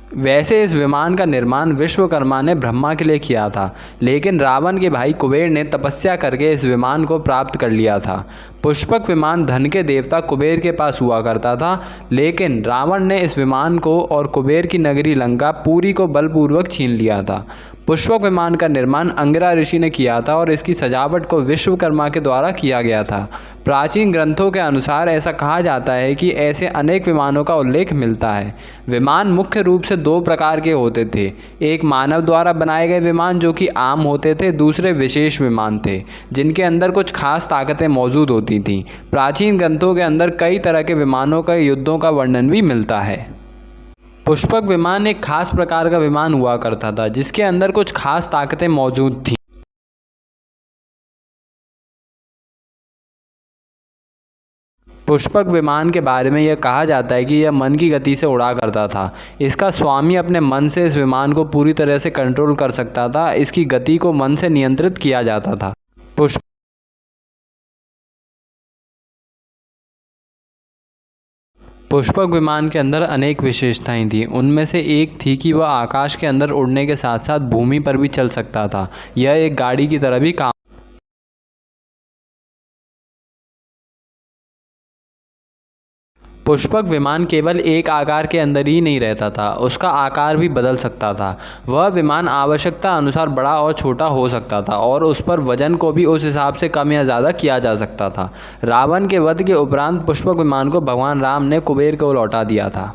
वैसे इस विमान का निर्माण विश्वकर्मा ने ब्रह्मा के लिए किया था, लेकिन रावण के भाई कुबेर ने तपस्या करके इस विमान को प्राप्त कर लिया था। पुष्पक विमान धन के देवता कुबेर के पास हुआ करता था, लेकिन रावण ने इस विमान को और कुबेर की नगरी लंका पूरी को बलपूर्वक छीन लिया था। पुष्पक विमान का निर्माण अंगिरा ऋषि ने किया था और इसकी सजावट को विश्वकर्मा के द्वारा किया गया था। प्राचीन ग्रंथों के अनुसार ऐसा कहा जाता है कि ऐसे अनेक विमानों का उल्लेख मिलता है। विमान मुख्य रूप से दो प्रकार के होते थे। एक मानव द्वारा बनाए गए विमान जो कि आम होते थे, दूसरे विशेष विमान थे जिनके अंदर कुछ खास ताकतें मौजूद होती थीं। प्राचीन ग्रंथों के अंदर कई तरह के विमानों का युद्धों का वर्णन भी मिलता है। पुष्पक विमान एक खास प्रकार का विमान हुआ करता था जिसके अंदर कुछ खास ताकतें मौजूद थीं। पुष्पक विमान के बारे में यह कहा जाता है कि यह मन की गति से उड़ा करता था। इसका स्वामी अपने मन से इस विमान को पूरी तरह से कंट्रोल कर सकता था। इसकी गति को मन से नियंत्रित किया जाता था। पुष्पक विमान के अंदर अनेक विशेषताएं थीं। उनमें से एक थी कि वह आकाश के अंदर उड़ने के साथ साथ भूमि पर भी चल सकता था। यह एक गाड़ी की तरह भी काम पुष्पक विमान केवल एक आकार के अंदर ही नहीं रहता था, उसका आकार भी बदल सकता था। वह विमान आवश्यकता अनुसार बड़ा और छोटा हो सकता था और उस पर वजन को भी उस हिसाब से कम या ज़्यादा किया जा सकता था। रावण के वध के उपरांत पुष्पक विमान को भगवान राम ने कुबेर को लौटा दिया था।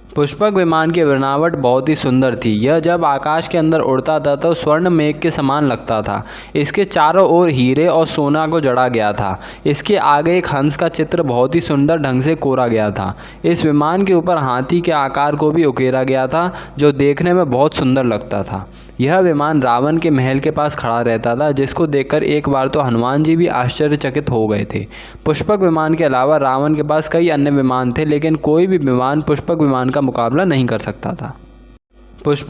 पुष्पक विमान की बनावट बहुत ही सुंदर थी। यह जब आकाश के अंदर उड़ता था तो स्वर्ण मेघ के समान लगता था। इसके चारों ओर हीरे और सोना को जड़ा गया था। इसके आगे एक हंस का चित्र बहुत ही सुंदर ढंग से कोरा गया था। इस विमान के ऊपर हाथी के आकार को भी उकेरा गया था जो देखने में बहुत सुंदर लगता था। यह विमान रावण के महल के पास खड़ा रहता था, जिसको देखकर एक बार तो हनुमान जी भी आश्चर्यचकित हो गए थे। पुष्पक विमान के अलावा रावण के पास कई अन्य विमान थे, लेकिन कोई भी विमान पुष्पक विमान का मुकाबला नहीं कर सकता था। पुष्प